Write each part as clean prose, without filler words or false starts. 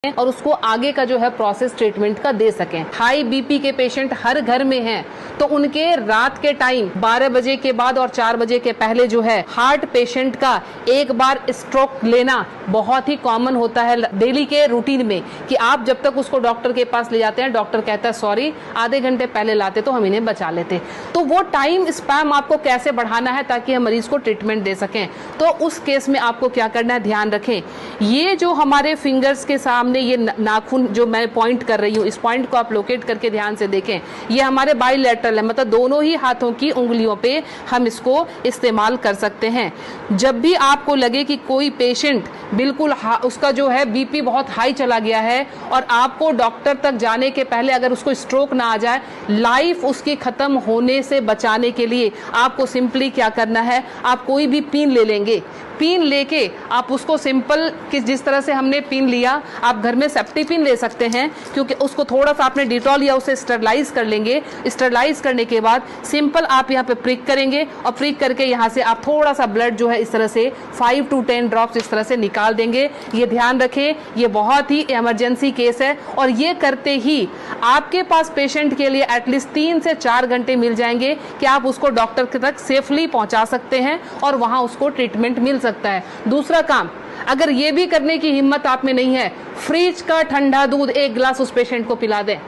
और उसको आगे का जो है प्रोसेस ट्रीटमेंट का दे सकें। हाई बीपी के पेशेंट हर घर में हैं, तो उनके रात के टाइम 12 बजे के बाद और 4 बजे के पहले जो है हार्ट पेशेंट का एक बार स्ट्रोक लेना बहुत ही कॉमन होता है डेली के रूटीन में, कि आप जब तक उसको डॉक्टर के पास ले जाते हैं, डॉक्टर कहता है सॉरी आधे घंटे पहले लाते तो हम इन्हें बचा लेते। तो वो टाइम स्पैम आपको कैसे बढ़ाना है ताकि हम मरीज को ट्रीटमेंट दे सकें। तो उस केस में आपको क्या करना है, ध्यान रखें, ये जो हमारे फिंगर्स के सामने ये नाखून जो मैं पॉइंट कर रही हूँ, इस पॉइंट को आप लोकेट करके ध्यान से देखें, ये हमारे बाइलेटरल है, मतलब दोनों ही हाथों की उंगलियों पे हम इसको इस्तेमाल कर सकते हैं। जब भी आपको लगे कि कोई पेशेंट बिल्कुल उसका जो है बीपी बहुत हाई चला गया है और आपको डॉक्टर तक जाने के पहले अगर उसको स्ट्रोक ना आ जाए, लाइफ उसकी खत्म होने से बचाने के लिए आपको सिंपली क्या करना है, आप कोई भी पिन ले लेंगे, पिन लेके आप उसको सिंपल जिस तरह से हमने पिन लिया, आप घर में सेफ्टी पिन ले सकते हैं, क्योंकि उसको थोड़ा सा आपने डिटॉल या उसे स्टरलाइज कर लेंगे। स्टरलाइज करने के बाद सिंपल आप यहाँ पे प्रिक करेंगे और प्रिक करके यहाँ से आप थोड़ा सा ब्लड जो है इस तरह से 5 to 10 ड्रॉप्स इस तरह से निकाल देंगे। ये ध्यान रखें, ये बहुत ही इमरजेंसी केस है और ये करते ही आपके पास पेशेंट के लिए एटलीस्ट 3 से 4 घंटे मिल जाएंगे कि आप उसको डॉक्टर तक सेफली पहुंचा सकते हैं और वहां उसको ट्रीटमेंट मिल सकता है। दूसरा काम, अगर ये भी करने की हिम्मत आप में नहीं है, फ्रिज का ठंडा दूध 1 गिलास उस पेशेंट को पिला दें।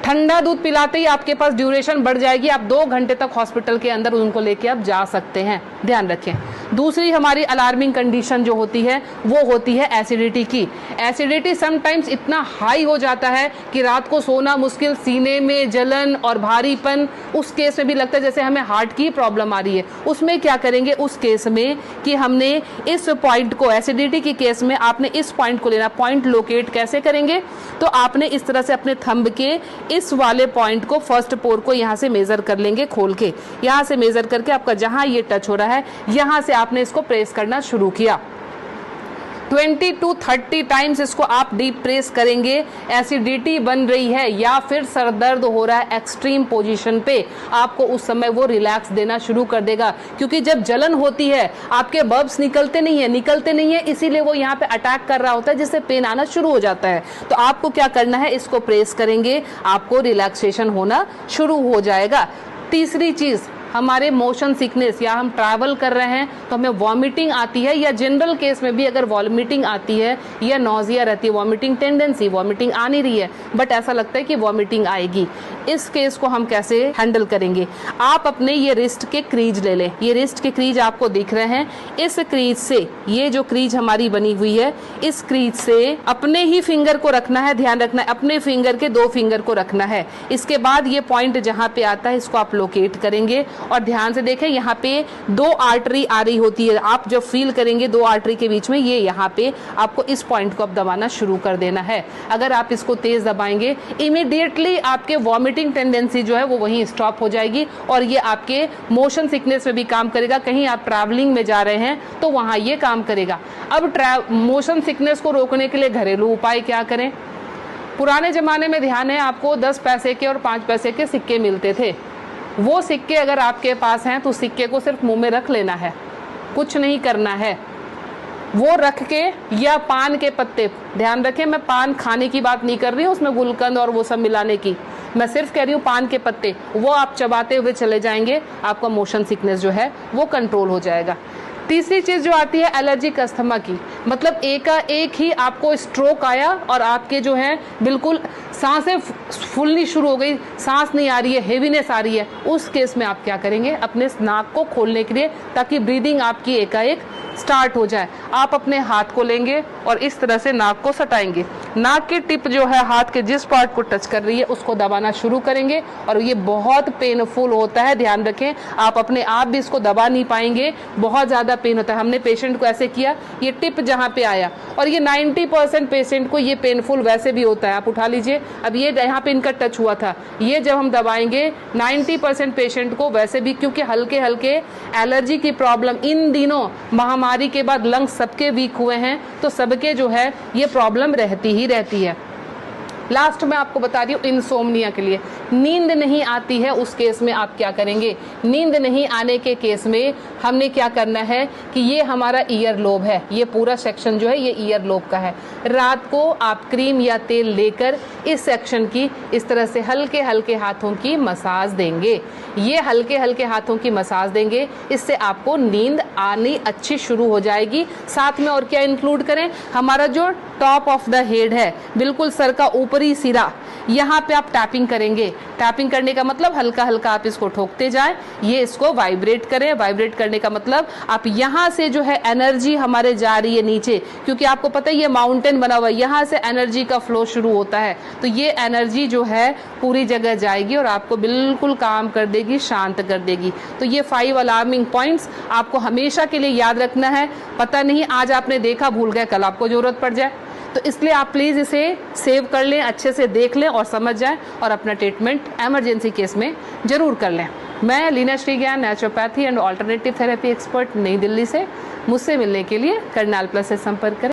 ठंडा दूध पिलाते ही आपके पास ड्यूरेशन बढ़ जाएगी, आप 2 घंटे तक हॉस्पिटल के अंदर उनको लेके आप जा सकते हैं। ध्यान रखें। दूसरी हमारी अलार्मिंग कंडीशन जो होती है वो होती है एसिडिटी की। एसिडिटी समटाइम्स इतना हाई हो जाता है कि रात को सोना मुश्किल, सीने में जलन और भारीपन, उस केस में भी लगता है जैसे हमें हार्ट की प्रॉब्लम आ रही है। उसमें क्या करेंगे उस केस में कि हमने इस पॉइंट को, एसिडिटी की केस में आपने इस पॉइंट को लेना। पॉइंट लोकेट कैसे करेंगे, तो आपने इस तरह से अपने थंब के इस वाले पॉइंट को, फर्स्ट पोर को यहाँ से मेजर कर लेंगे, खोल के यहाँ से मेजर करके आपका जहां ये टच हो रहा है यहाँ से आपने इसको प्रेस करना शुरू किया। 20 to 30 टाइम्स इसको आप डीप प्रेस करेंगे। एसिडिटी बन रही है या फिर सर दर्द हो रहा है एक्सट्रीम पोजीशन पे, आपको उस समय वो रिलैक्स देना शुरू कर देगा, क्योंकि जब जलन होती है आपके बब्स निकलते नहीं है, इसीलिए वो यहाँ पे अटैक कर रहा होता है, जिससे पेन आना शुरू हो जाता है। तो आपको क्या करना है, इसको प्रेस करेंगे, आपको रिलैक्सेशन होना शुरू हो जाएगा। तीसरी चीज, हमारे मोशन सिकनेस, या हम ट्रैवल कर रहे हैं तो हमें वॉमिटिंग आती है, या जनरल केस में भी अगर वॉमिटिंग आती है या नॉजिया रहती है, वॉमिटिंग टेंडेंसी, वॉमिटिंग आ नहीं रही है बट ऐसा लगता है कि वॉमिटिंग आएगी, इस केस को हम कैसे हैंडल करेंगे। आप अपने ये रिस्ट के क्रीज ले लें, ये रिस्ट के क्रीज आपको दिख रहे हैं, इस क्रीज से, ये जो क्रीज हमारी बनी हुई है, इस क्रीज से अपने ही फिंगर को रखना है, ध्यान रखना है, अपने फिंगर के 2 फिंगर को रखना है। इसके बाद ये पॉइंट जहाँ पे आता है इसको आप लोकेट करेंगे और ध्यान से देखें, यहाँ पे 2 आर्टरी आ रही होती है, आप जब फील करेंगे 2 आर्टरी के बीच में, ये यहाँ पे आपको इस पॉइंट को अब दबाना शुरू कर देना है। अगर आप इसको तेज दबाएंगे, इमीडिएटली आपके वॉमिटिंग टेंडेंसी जो है वो वहीं स्टॉप हो जाएगी और ये आपके मोशन सिकनेस में भी काम करेगा। कहीं आप ट्रैवलिंग में जा रहे हैं तो वहां ये काम करेगा। अब मोशन सिकनेस को रोकने के लिए घरेलू उपाय क्या करें। पुराने जमाने में ध्यान है आपको 10 पैसे के और 5 पैसे के सिक्के मिलते थे, वो सिक्के अगर आपके पास हैं तो सिक्के को सिर्फ मुंह में रख लेना है, कुछ नहीं करना है। वो रख के, या पान के पत्ते, ध्यान रखें मैं पान खाने की बात नहीं कर रही हूँ, उसमें गुलकंद और वो सब मिलाने की, मैं सिर्फ कह रही हूँ पान के पत्ते, वो आप चबाते हुए चले जाएंगे, आपका मोशन सिकनेस जो है वो कंट्रोल हो जाएगा। तीसरी चीज जो आती है एलर्जिक अस्थमा की, मतलब एक ही आपको स्ट्रोक आया और आपके जो है बिल्कुल सांसें फूलनी शुरू हो गई, सांस नहीं आ रही है, हेवीनेस आ रही है, उस केस में आप क्या करेंगे, अपने नाक को खोलने के लिए, ताकि ब्रीदिंग आपकी एकाएक स्टार्ट हो जाए, आप अपने हाथ को लेंगे और इस तरह से नाक को सटाएंगे। नाक की टिप जो है हाथ के जिस पार्ट को टच कर रही है उसको दबाना शुरू करेंगे और ये बहुत पेनफुल होता है, ध्यान रखें, आप अपने आप भी इसको दबा नहीं पाएंगे, बहुत ज्यादा पेन होता है। हमने पेशेंट को ऐसे किया, ये टिप जहाँ पे आया, और ये 90% पेशेंट को ये पेनफुल वैसे भी होता है। आप उठा लीजिए, अब ये यहाँ पे इनका टच हुआ था, ये जब हम दबाएंगे 90% पेशेंट को वैसे भी, क्योंकि हल्के हल्के एलर्जी की प्रॉब्लम, इन दिनों महामारी के बाद लंग्स सबके वीक हुए हैं, तो सबके जो है ये प्रॉब्लम रहती ही रहती है। लास्ट में आपको बता रही हूँ इंसोम्निया के लिए, नींद नहीं आती है उस केस में आप क्या करेंगे? नींद नहीं आने के केस में हमने क्या करना है कि ये हमारा ईयर लोब है, ये पूरा सेक्शन जो है ये ईयर लोब का है। रात को आप क्रीम या तेल लेकर इस सेक्शन की इस तरह से हल्के हल्के हाथों की मसाज देंगे। ये हल्के हल्के हाथों की मसाज देंगे, इससे आपको नींद आनी अच्छी शुरू हो जाएगी। साथ में और क्या इंक्लूड करें, हमारा जो टॉप ऑफ द हेड है, बिल्कुल सर का ऊपरी सिरा, यहाँ पे आप टैपिंग करेंगे। टैपिंग करने का मतलब हल्का हल्का आप इसको ठोकते जाएं, ये इसको वाइब्रेट करें। वाइब्रेट करने का मतलब आप यहाँ से जो है एनर्जी हमारे जा रही है नीचे, क्योंकि आपको पता है ये माउंटेन बना हुआ है, यहाँ से एनर्जी का फ्लो शुरू होता है, तो ये एनर्जी जो है पूरी जगह जाएगी और आपको बिल्कुल काम कर देगी, शांत कर देगी। तो ये 5 अलार्मिंग पॉइंट्स आपको हमेशा के लिए याद रखना है। पता नहीं आज आपने देखा, भूल गए, कल आपको जरूरत पड़ जाए, तो इसलिए आप प्लीज़ इसे सेव कर लें, अच्छे से देख लें और समझ जाएं और अपना ट्रीटमेंट इमरजेंसी केस में ज़रूर कर लें। मैं Leena Shrigyan, naturopathy and alternative therapy expert, नई दिल्ली से। मुझसे मिलने के लिए करनाल प्लस से संपर्क करें।